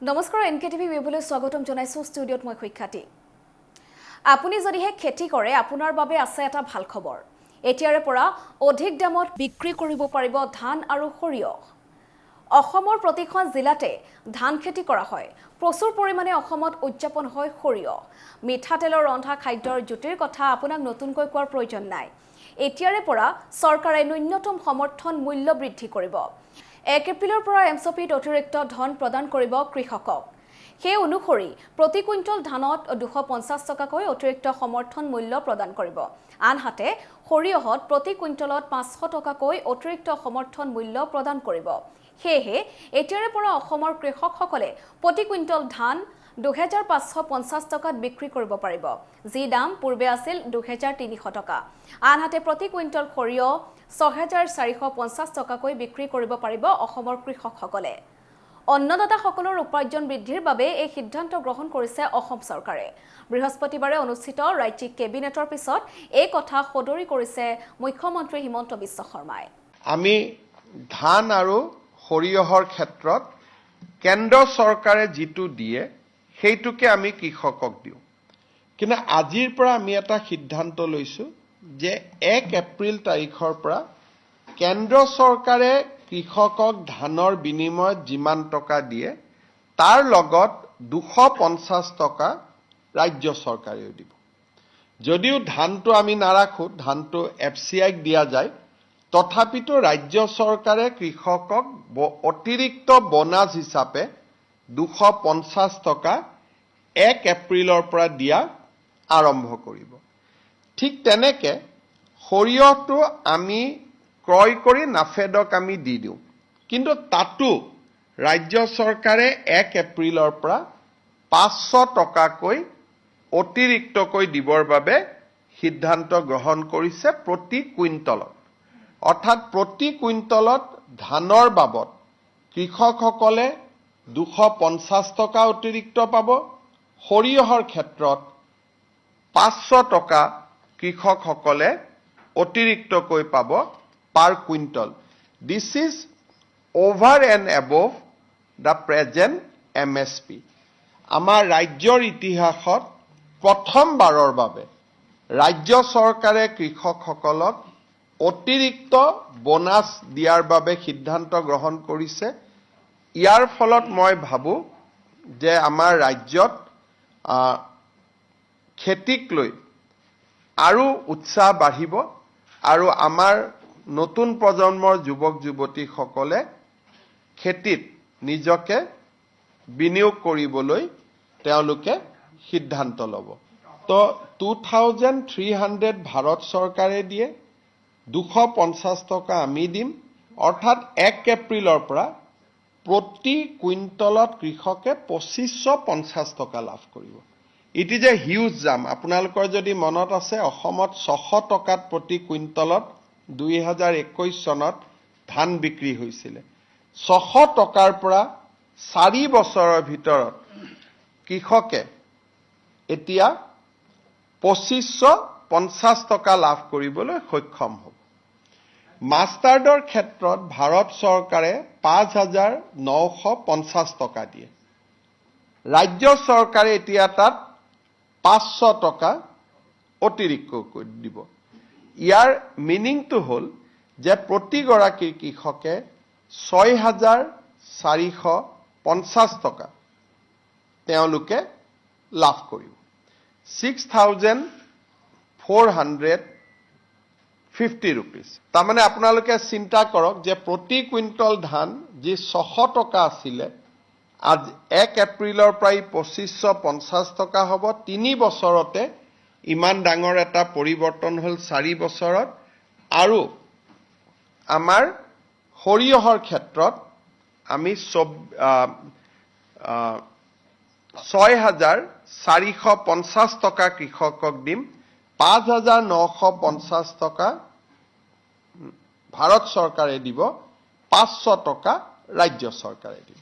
নমস্কাৰ এনকেটিভি বিবুলৈ স্বাগতম জনাইছো ষ্টুডিঅত মই খুইখাতি আপুনি যদিহে খেতি কৰে আপোনাৰ বাবে আছে এটা ভাল খবৰ এতিয়াৰে পৰা অধিক দামত বিক্ৰী কৰিব পাৰিব ধান আৰু সৰিয়হ অসমৰ প্ৰতিখন জিলাতে ধান খেতি কৰা হয় প্ৰচুৰ পৰিমাণে অসমত উদযাপন হয় সৰিয়হ মিঠাতেলৰ ৰন্ধা খাদ্যৰ জুতিৰ কথা আপোনাক নতুনকৈ কোৱাৰ প্ৰয়োজন নাই এতিয়াৰে পৰা চৰকাৰে ন্যূনতম সমৰ্থন মূল্য বৃদ্ধি কৰিব 1 এপ্ৰিলৰ পৰা এমছপিত অতিৰিক্ত ধন প্ৰদান কৰিব কৃষকক সেই অনুসৰি প্ৰতি কুইণ্টল ধানত 250 টকাকৈ অতিৰিক্ত সমৰ্থন মূল্য প্ৰদান কৰিব আনহাতে সৰিয়হত প্ৰতি কুইণ্টলত 500 টকাকৈ অতিৰিক্ত সমৰ্থন মূল্য প্ৰদান কৰিব হেহে এতিয়াৰে পৰা অসমৰ কৃষকসকলে প্ৰতি কুইণ্টল ধান 2550 টকাত বিক্ৰী কৰিব পাৰিব যি দাম পূৰ্বে আছিল 2300 টকা আনহাতে প্ৰতি কুইণ্টল সৰিয়হ 6450 টকাকৈ বিক্ৰী কৰিব পাৰিব অসমৰ কৃষকসকলে অন্নদাতাসকলৰ উপাৰ্জন বৃদ্ধিৰ বাবে এই সিদ্ধান্ত গ্ৰহণ কৰিছে অসম চৰকাৰে বৃহস্পতিবাৰে অনুষ্ঠিত ৰাজ্যিক কেবিনেটৰ পিছত এই কথা সদৰি কৰিছে মুখ্যমন্ত্ৰী হিমন্ত বিশ্ব শৰ্মাই আমি ধান আৰু সৰিয়হৰ ক্ষেত্ৰত কেন্দ্ৰ চৰকাৰে যেটো দিয়ে সেইটোকে আমি কৃষকক দিও কিন্তু আজিৰ পৰা আমি এটা সিদ্ধান্ত লৈছো যে 1 এপ্ৰিল তাৰিখৰ পৰা কেন্দ্ৰ চৰকাৰে কৃষকক ধানৰ বিনিময়ত যিমান টকা দিয়ে তাৰ লগত 250 টকা ৰাজ্য চৰকাৰেও দিব যদিও ধানটো আমি নাৰাখো ধানটো এফচিআইক দিয়া যায় তথাপিতো ৰাজ্য চৰকাৰে কৃষকক অতিৰিক্ত বোনাছ হিচাপে 250 টকা 1 এপ্ৰিলৰ পৰা দিয়া আৰম্ভ কৰিব ঠিক তেনেকে সৰিয়হটো আমি ক্ৰয় কৰি নাফেডক আমি দি দিও কিন্তু তাতো ৰাজ্য চৰকাৰে 1 এপ্ৰিলৰ পৰা 500 টকাকৈ অতিৰিক্তকৈ দিবৰ বাবে সিদ্ধান্ত গ্ৰহণ কৰিছে প্ৰতি কুইণ্টলত অৰ্থাৎ প্ৰতি কুইণ্টলত ধানৰ বাবদ কৃষকসকলে 250 টকা অতিৰিক্ত পাব সৰিয়হৰ ক্ষেত্ৰত 500 টকা কৃষকসকলে অতিৰিক্তকৈ পাব পাৰ quintal this is over and above the present MSP আমাৰ ৰাজ্যৰ ইতিহাসত প্ৰথমবাৰৰ বাবে ৰাজ্য চৰকাৰে কৃষকসকলক অতিৰিক্ত বোনাছ দিয়াৰ বাবে সিদ্ধান্ত গ্ৰহণ কৰিছে ইয়াৰ ফলত মই ভাবো যে আমাৰ ৰাজ্যত খেতিক লৈ আৰু উৎসাহ বাঢ়িব আৰু আমাৰ নতুন প্ৰজন্মৰ যুৱক যুৱতীসকলে খেতিত নিজকে বিনিয়োগ কৰিবলৈ তেওঁলোকে সিদ্ধান্ত ল'ব তো 2300 ভাৰত চৰকাৰে দিয়ে 250 টকা আমি দিম অৰ্থাৎ 1 এপ্ৰিলৰ পৰা প্ৰতি কুইণ্টলত কৃষকে 2550 টকা লাভ কৰিব ইট ইজ এ হিউজ জাম আপোনালোকৰ যদি মনত আছে অসমত 600 টকাত প্ৰতি কুইণ্টলত 2021 চনত ধান বিক্ৰী হৈছিল 600 টকাৰ পৰা 4 বছৰৰ ভিতৰত কৃষকে এতিয়া 2550 টকা লাভ কৰিবলৈ সক্ষম হ'ব মাষ্টাৰ্ডৰ ক্ষেত্ৰত ভাৰত চৰকাৰে 5950 টকা দিয়ে ৰাজ্য চৰকাৰে এতিয়া তাত 500 টকা অতিৰিক্তকৈ দিব ইয়াৰ মিনিংটো হ'ল যে প্ৰতিগৰাকী কৃষকে 6450 টকা তেওঁলোকে লাভ কৰিব 6450 rupees তাৰমানে আপোনালোকে চিন্তা কৰক যে প্ৰতি কুইণ্টল ধান যি 600 টকা আছিল আজ 1 এপ্ৰিলৰ পৰা 2550 টকা হ'ব 3 বছৰতে ইমান ডাঙৰ এটা পৰিৱৰ্তন হ'ল 4 বছৰত আৰু আমাৰ সৰিয়হৰ ক্ষেত্ৰত আমি 6450 টকা কৃষকক দিম 5950 টকা ভাৰত চৰকাৰে দিব 500 টকা ৰাজ্য চৰকাৰে দিব